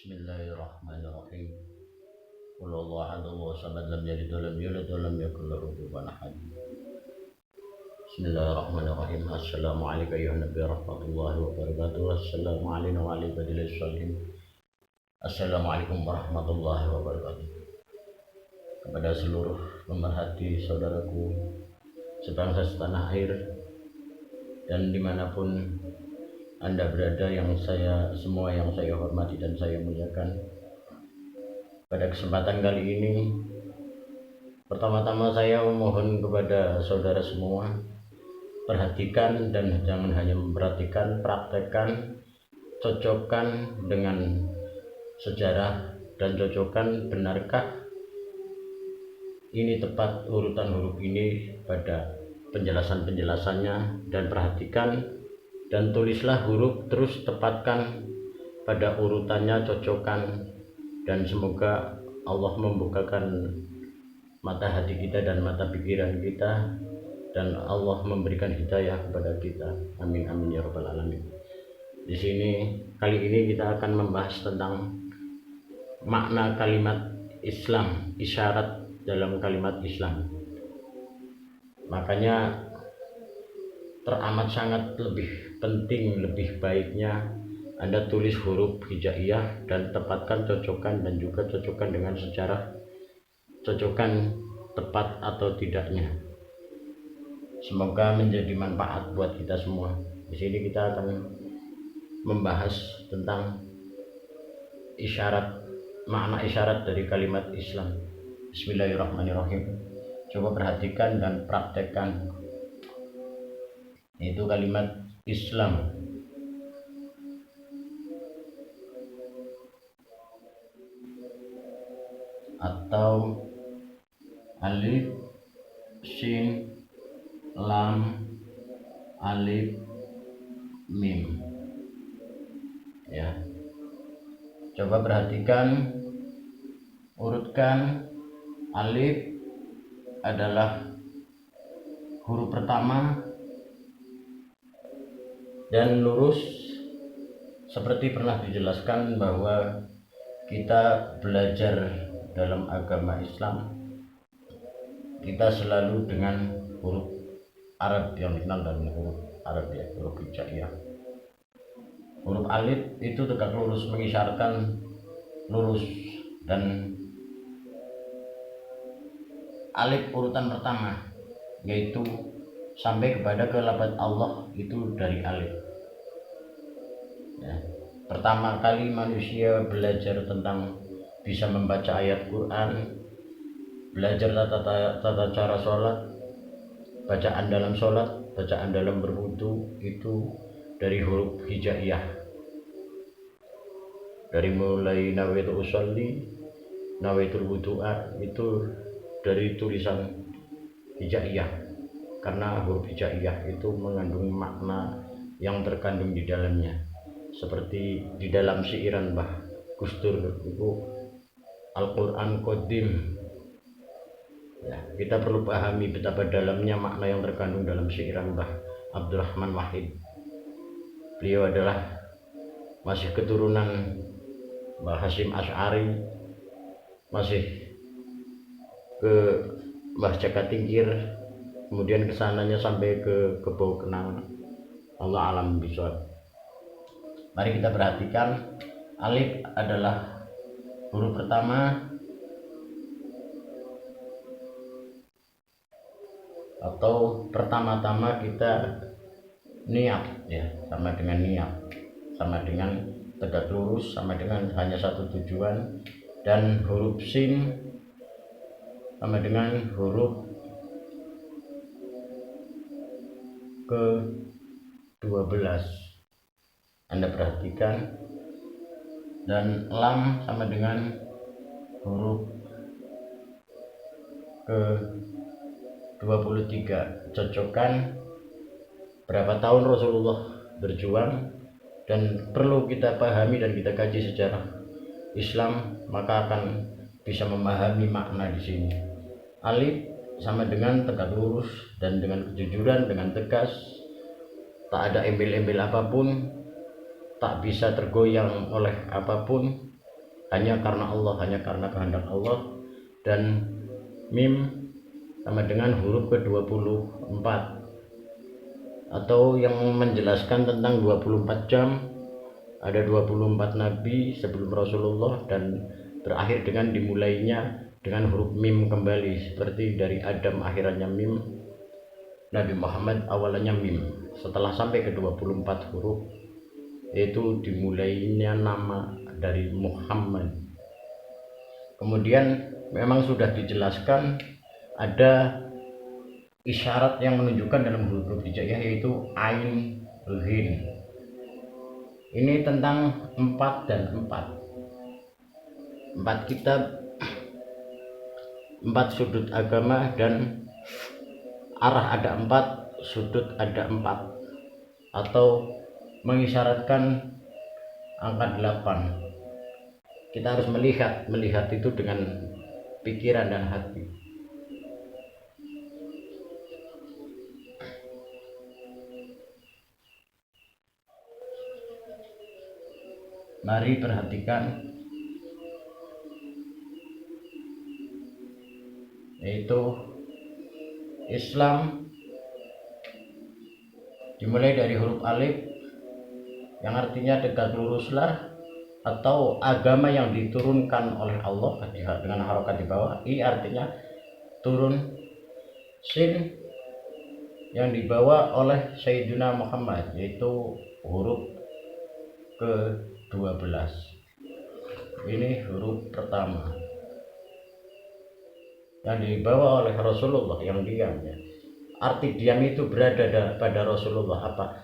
Bismillahirrahmanirrahim. Qul huwallahu ahad Allahu samad lam yalid wa lam yulad wa lam yakul lahu kufuwan ahad. Bismillahirrahmanirrahim. Assalamu alayka ayyuhan nabiy rahmatullahi wa barakatuh. Assalamu alayna wa ala ibadillah sholihin. Assalamualaikum warahmatullahi wabarakatuh. Kepada seluruh pemerhati saudaraku sebangsa setanah air dan dimanapun Anda berada, semua yang saya hormati dan saya muliakan. Pada kesempatan kali ini, pertama-tama saya memohon kepada saudara semua, perhatikan dan jangan hanya memperhatikan, praktekkan, cocokkan dengan sejarah dan cocokkan benarkah ini tepat urutan huruf ini pada penjelasannya, dan perhatikan dan tulislah huruf, terus tepatkan pada urutannya, cocokkan, dan semoga Allah membukakan mata hati kita dan mata pikiran kita, dan Allah memberikan hidayah kepada kita. Amin amin ya rabbal alamin. Di sini kali ini kita akan membahas tentang makna kalimat Islam, isyarat dalam kalimat Islam. Makanya teramat sangat lebih penting, lebih baiknya Anda tulis huruf hijaiyah dan tepatkan, cocokkan, dan juga cocokkan dengan sejarah, cocokkan tepat atau tidaknya. Semoga menjadi manfaat buat kita semua. Di sini kita akan membahas tentang isyarat, makna isyarat dari kalimat Islam. Bismillahirrahmanirrahim. Coba perhatikan dan praktekkan. Itu kalimat Islam. Atau alif, shin, lam, alif, mim. Ya. Coba perhatikan, urutkan. Alif adalah huruf pertama dan lurus, seperti pernah dijelaskan bahwa kita belajar dalam agama Islam, kita selalu dengan huruf Arab yang dikenal dengan huruf Arab, ya, huruf hijaiyah. Huruf alif itu tegak lurus, mengisyaratkan lurus, dan alif urutan pertama, yaitu sampai kepada ke lafaz Allah itu dari alif. Ya. Pertama kali manusia belajar tentang bisa membaca ayat Quran, belajar tata cara sholat, bacaan dalam sholat, bacaan dalam berwudu, itu dari huruf hijaiyah. Dari mulai nawaitu usolli, nawaitul wudu'a, itu dari tulisan hijaiyah, karena huruf hijaiyah itu mengandung makna yang terkandung di dalamnya, seperti di dalam syairan Mbah Gusdur itu Al-Quran Qadim. Ya, kita perlu pahami betapa dalamnya makna yang terkandung dalam syairan Mbah Abdurrahman Wahid. Beliau adalah masih keturunan Mbah Hasyim Asy'ari, masih ke Mbah Jaka Tingkir, kemudian kesananya sampai ke Bau Kenang. Allah alam bisawab. Mari kita perhatikan, alif adalah huruf pertama atau pertama-tama kita niat, ya, sama dengan niat, sama dengan tegak lurus, sama dengan hanya satu tujuan. Dan huruf sin sama dengan huruf ke-12, Anda perhatikan. Dan lam sama dengan huruf ke-23. Cocokkan berapa tahun Rasulullah berjuang, dan perlu kita pahami dan kita kaji sejarah Islam, maka akan bisa memahami makna di sini. Alif sama dengan tegak lurus dan dengan kejujuran, dengan tegas, tak ada embel-embel apapun, tak bisa tergoyang oleh apapun, hanya karena Allah, hanya karena kehendak Allah. Dan mim sama dengan huruf ke-24, atau yang menjelaskan tentang 24 jam. Ada 24 nabi sebelum Rasulullah, dan berakhir dengan dimulainya dengan huruf mim kembali, seperti dari Adam akhirannya mim, Nabi Muhammad awalnya mim. Setelah sampai ke 24 huruf, yaitu dimulainya nama dari Muhammad. Kemudian memang sudah dijelaskan ada isyarat yang menunjukkan dalam huruf hijaiyah, yaitu ain, ghin. Ini tentang 4 dan 4 kitab, 4 sudut agama, dan arah ada 4, sudut ada 4, atau mengisyaratkan angka 8. Kita harus melihat itu dengan pikiran dan hati. Mari perhatikan, yaitu Islam dimulai dari huruf alif, yang artinya tegak luruslah, atau agama yang diturunkan oleh Allah dengan harokat di bawah. I artinya turun. Sin yang dibawa oleh Sayyidina Muhammad, yaitu huruf ke-12. Ini huruf pertama yang dibawa oleh Rasulullah yang diam, ya. Arti diam itu berada pada Rasulullah. Apa?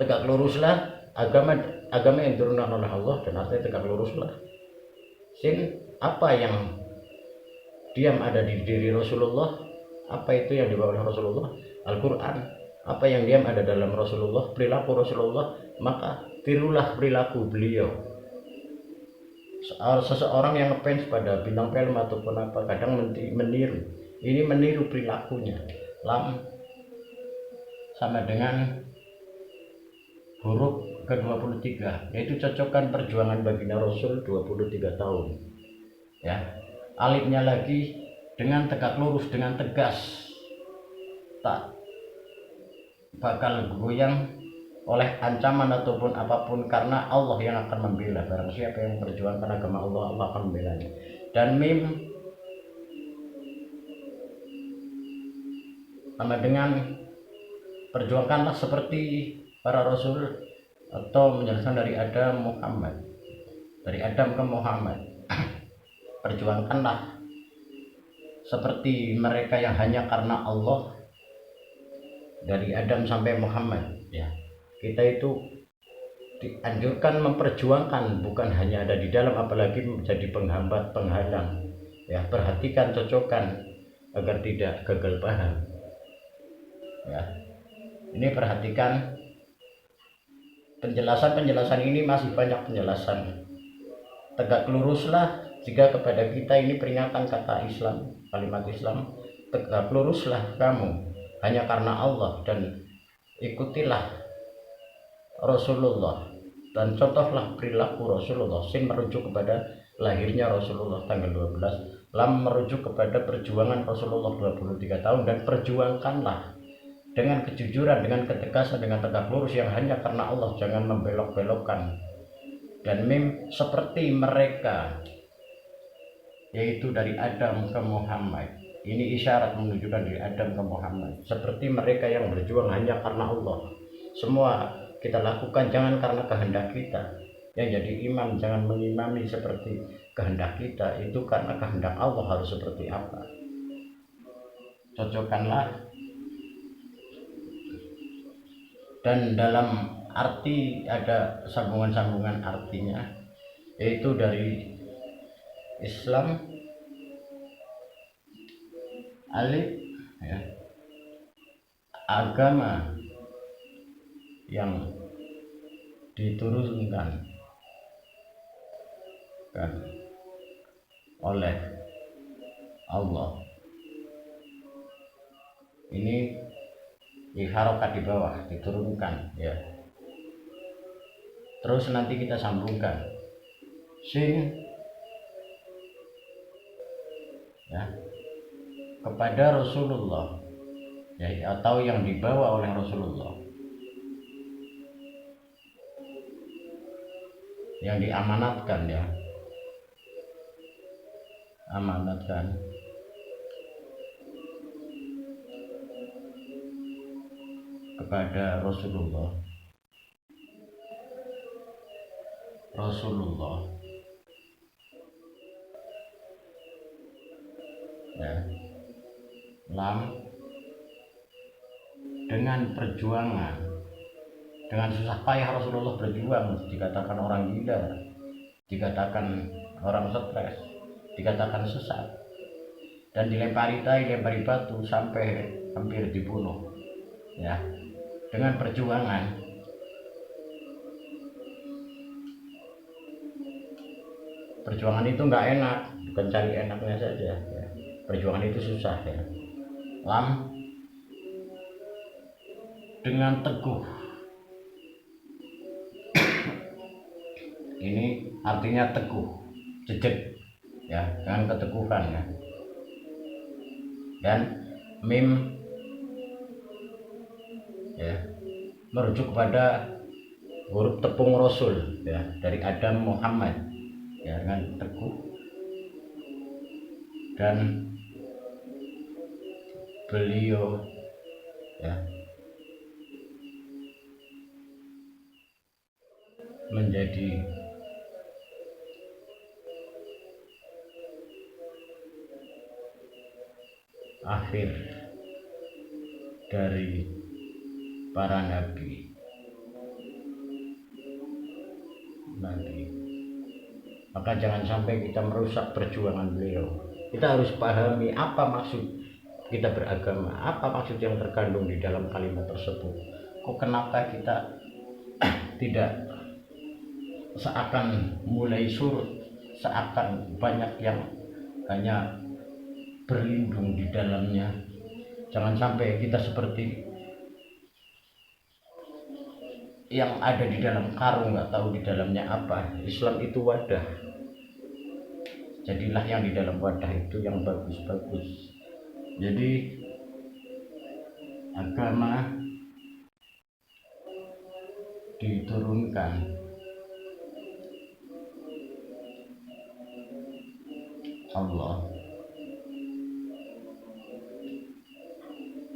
Tegak luruslah, agama yang diturunkan oleh Allah, dan artinya tegak luruslah. Sin, apa yang diam ada di diri Rasulullah. Apa itu yang dibawa oleh Rasulullah? Al-Quran. Apa yang diam ada dalam Rasulullah? Perilaku Rasulullah. Maka tirulah perilaku beliau. Seseorang yang ngefans pada bintang film ataupun apa, kadang meniru. Ini meniru perilakunya. Lam sama dengan huruf ke-23, yaitu cocokan perjuangan baginda Rasul 23 tahun, ya. Alifnya lagi dengan tegak lurus, dengan tegas, tak bakal goyang oleh ancaman ataupun apapun, karena Allah yang akan membela. Barang siapa yang memperjuangkan agama Allah, Allah akan membelanya. Dan mim sama dengan perjuangkanlah seperti para rasul, atau menjelaskan dari Adam Muhammad, dari Adam ke Muhammad. Perjuangkanlah seperti mereka yang hanya karena Allah, dari Adam sampai Muhammad, ya. Kita itu dianjurkan memperjuangkan, bukan hanya ada di dalam, apalagi menjadi penghambat, penghalang, ya. Perhatikan cocokan agar tidak gagal paham, ya. Ini perhatikan penjelasan ini, masih banyak penjelasan. Tegak luruslah, jika kepada kita ini peringatan kata Islam, kalimat Islam. Tegak luruslah kamu hanya karena Allah, dan ikutilah Rasulullah, dan contohlah perilaku Rasulullah. Sin merujuk kepada lahirnya Rasulullah tanggal 12. Lam merujuk kepada perjuangan Rasulullah 23 tahun. Dan perjuangkanlah dengan kejujuran, dengan ketegasan, dengan tegak lurus yang hanya karena Allah, jangan membelok-belokkan. Dan mim seperti mereka, yaitu dari Adam ke Muhammad. Ini isyarat menunjukkan dari Adam ke Muhammad, seperti mereka yang berjuang hanya karena Allah. Semua kita lakukan jangan karena kehendak kita. Yang jadi imam jangan mengimami seperti kehendak kita, itu karena kehendak Allah harus seperti apa. Cocokkanlah. Dan dalam arti ada sambungan-sambungan artinya, yaitu dari Islam alif, ya, agama yang diturunkan oleh Allah. Ini diharokat di bawah, diturunkan, ya. Terus nanti kita sambungkan. Sin ya, kepada Rasulullah, ya, atau yang dibawa oleh Rasulullah, yang diamanatkan, ya, amanatkan kepada Rasulullah ya, lam, dengan perjuangan, dengan susah payah Rasulullah berjuang, dikatakan orang gila, dikatakan orang stres, dikatakan sesat, dan dilempari tai, dilempari batu sampai hampir dibunuh, ya, dengan perjuangan. Perjuangan itu nggak enak, bukan cari enaknya saja, ya. Perjuangan itu susah, ya. Lam, dengan teguh, ini artinya teguh, jejak, ya, dengan keteguhan, ya. Dan mim, ya, merujuk pada huruf tepung Rasul, ya, dari Adam Muhammad, ya, dengan teguh dan beliau, ya, menjadi akhir dari para nabi. Maka jangan sampai kita merusak perjuangan beliau. Kita harus pahami apa maksud kita beragama, apa maksud yang terkandung di dalam kalimat tersebut. Kok kenapa kita tidak seakan mulai surut, seakan banyak yang hanya berlindung di dalamnya. Jangan sampai kita seperti yang ada di dalam karung, nggak tahu di dalamnya apa. Islam itu wadah, jadilah yang di dalam wadah itu yang bagus-bagus. Jadi agama diturunkan Allah,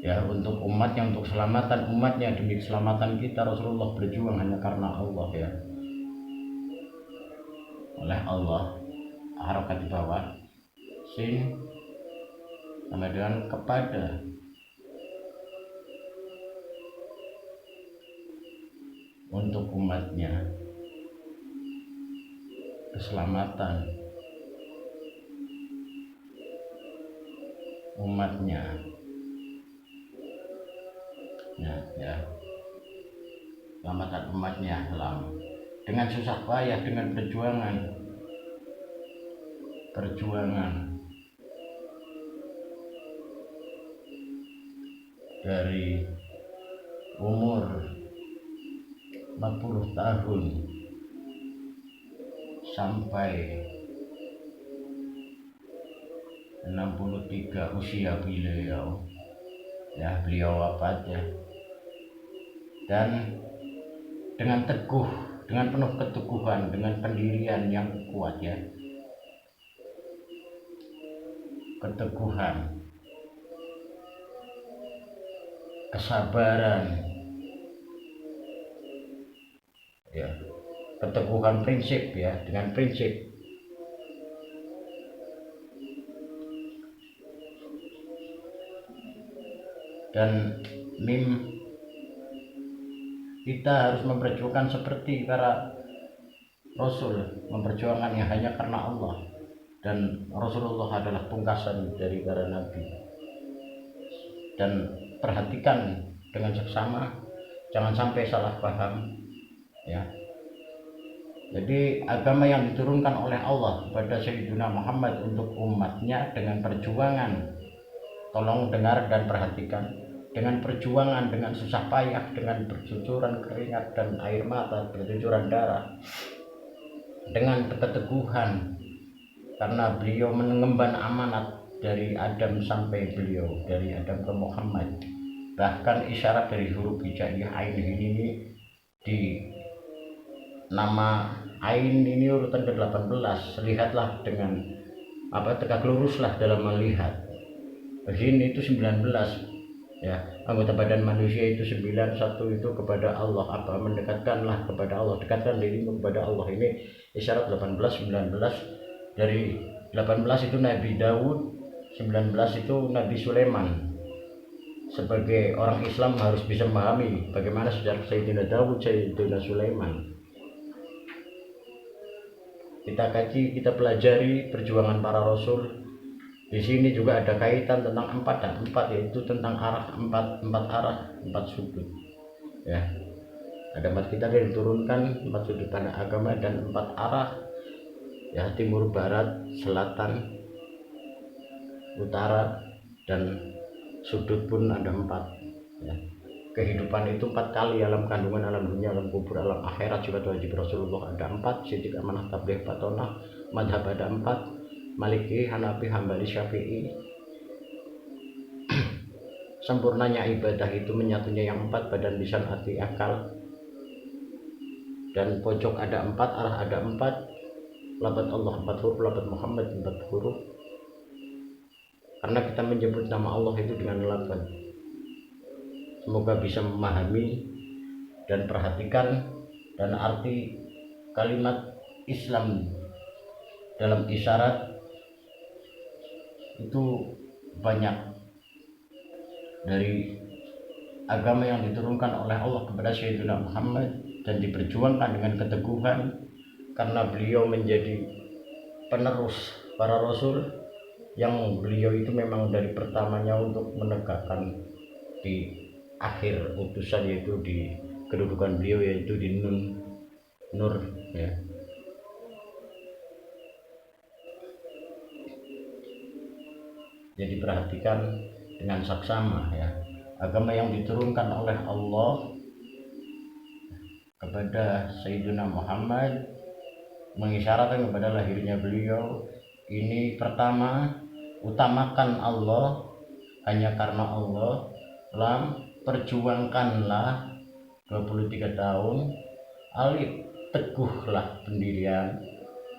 ya, untuk umatnya, untuk keselamatan umatnya, demi keselamatan kita. Rasulullah berjuang hanya karena Allah, ya, oleh Allah, harokat di bawah, sin, sama dengan kepada, untuk umatnya, keselamatan umatnya, ya, keselamatan umatnya, dengan susah payah, dengan perjuangan dari umur 40 tahun sampai 63 usia beliau, ya, beliau wafat, ya. Dan dengan teguh, dengan penuh keteguhan, dengan pendirian yang kuat, ya, keteguhan, kesabaran, ya, keteguhan prinsip, ya, dengan prinsip. Dan mim, kita harus memperjuangkan seperti para Rasul, memperjuangkannya hanya karena Allah, dan Rasulullah adalah pungkasan dari para nabi. Dan perhatikan dengan seksama, jangan sampai salah paham, ya. Jadi agama yang diturunkan oleh Allah kepada Sayyidina Muhammad untuk umatnya dengan perjuangan, tolong dengar dan perhatikan, dengan perjuangan, dengan susah payah, dengan bercucuran keringat dan air mata, bercucuran darah, dengan keteguhan, karena beliau mengemban amanat dari Adam sampai beliau, dari Adam ke Muhammad. Bahkan isyarat dari huruf hijaiyah ain ini di nama ain ini urutan ke-18. Lihatlah dengan tegak luruslah dalam melihat. Jin itu 19 ya, anggota badan manusia itu 9, satu itu kepada Allah, mendekatkanlah kepada Allah, dekatkan dirimu kepada Allah. Ini isyarat 18, 19. Dari 18 itu Nabi Daud, 19 itu Nabi Sulaiman. Sebagai orang Islam harus bisa memahami bagaimana sejarah Sayyidina Daud, Sayyidina Sulaiman. Kita kaji, kita pelajari perjuangan para rasul. Di sini juga ada kaitan tentang 4 dan 4, yaitu tentang arah 4 arah, 4 sudut. Ya. Ada 4 kitab yang diturunkan, 4 sudut pandang agama dan 4 arah. Ya, timur, barat, selatan, utara, dan sudut pun ada 4. Ya. Kehidupan itu 4 kali, alam kandungan, alam dunia, alam kubur, alam akhirat juga wajib Rasulullah ada 4. Sidik, amanah, tabligh, fatonah, madhab ada 4. Maliki, Hanafi, Hambali, Syafi'i. Sempurnanya ibadah itu menyatunya yang 4, badan, lisan, hati, akal. Dan pojok ada 4, arah ada 4, lafaz Allah 4 huruf, lafaz Muhammad 4 huruf. Karena kita menyebut nama Allah itu dengan lafaz. Semoga bisa memahami dan perhatikan dan arti kalimat Islam dalam isyarat itu banyak. Dari agama yang diturunkan oleh Allah kepada Sayyidina Muhammad dan diperjuangkan dengan keteguhan, karena beliau menjadi penerus para rasul, yang beliau itu memang dari pertamanya untuk menegakkan di akhir utusan, yaitu di kedudukan beliau, yaitu di Nur ya. Jadi perhatikan dengan saksama ya, agama yang diturunkan oleh Allah kepada Sayyidina Muhammad mengisyaratkan kepada lahirnya beliau. Ini pertama, utamakan Allah, hanya karena Allah. Lam, perjuangkanlah 23 tahun. Alif, teguhlah pendirian,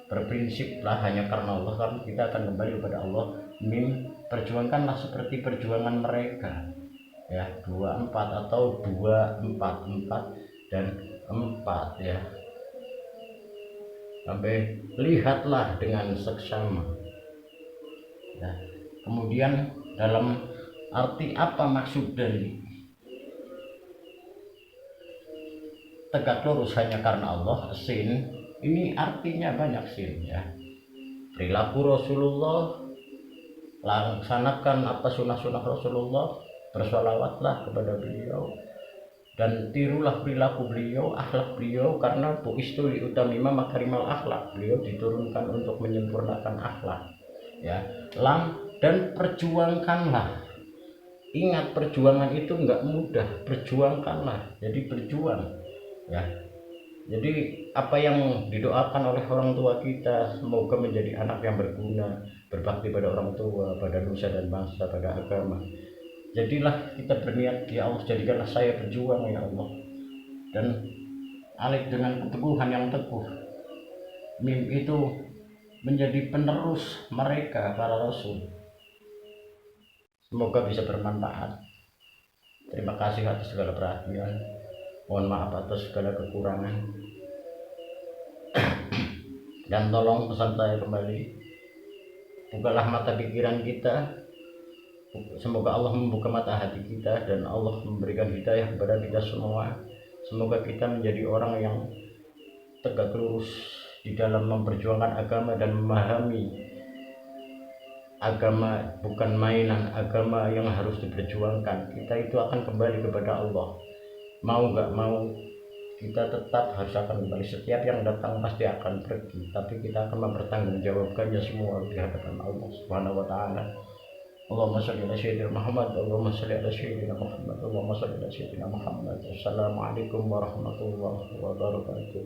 berprinsiplah hanya karena Allah, kan kita akan kembali kepada Allah. Mim, perjuangkanlah seperti perjuangan mereka ya, 24 atau 244 dan 4 ya, sampai lihatlah dengan seksama ya. Kemudian dalam arti apa maksud dari tegak lurus hanya karena Allah, sin ini artinya banyak sin ya. Perilaku Rasulullah, laksanakan apa sunnah-sunnah Rasulullah, bersolawatlah kepada beliau dan tirulah perilaku beliau, akhlak beliau, karena buistu liutamima makarimal akhlak, beliau diturunkan untuk menyempurnakan akhlak ya. Lam, dan perjuangkanlah. Ingat, perjuangan itu enggak mudah, perjuangkanlah, jadi berjuang ya. Jadi apa yang didoakan oleh orang tua kita, semoga menjadi anak yang berguna, berbakti pada orang tua, pada nusa dan bangsa, pada agama. Jadilah kita berniat, ya Allah, jadikanlah saya berjuang ya Allah. Dan alif dengan keteguhan yang teguh. Mim itu menjadi penerus mereka, para rasul. Semoga bisa bermanfaat. Terima kasih atas segala perhatian. Mohon maaf atas segala kekurangan. Dan tolong pesan saya kembali, bukalah mata pikiran kita. Semoga Allah membuka mata hati kita dan Allah memberikan hidayah kepada kita semua. Semoga kita menjadi orang yang tegak lurus di dalam memperjuangkan agama dan memahami agama bukan mainan, agama yang harus diperjuangkan. Kita itu akan kembali kepada Allah. Mau gak mau, kita tetap harus akan kembali. Setiap yang datang pasti akan pergi, tapi kita akan mempertanggungjawabkannya semua di hadapan Allah Subhanahu wa Ta'ala. Allahumma shalli ala sayyidina Muhammad, Allahumma shalli ala sayyidina Muhammad, Allahumma shalli ala sayyidina Muhammad. Assalamualaikum warahmatullahi wabarakatuh.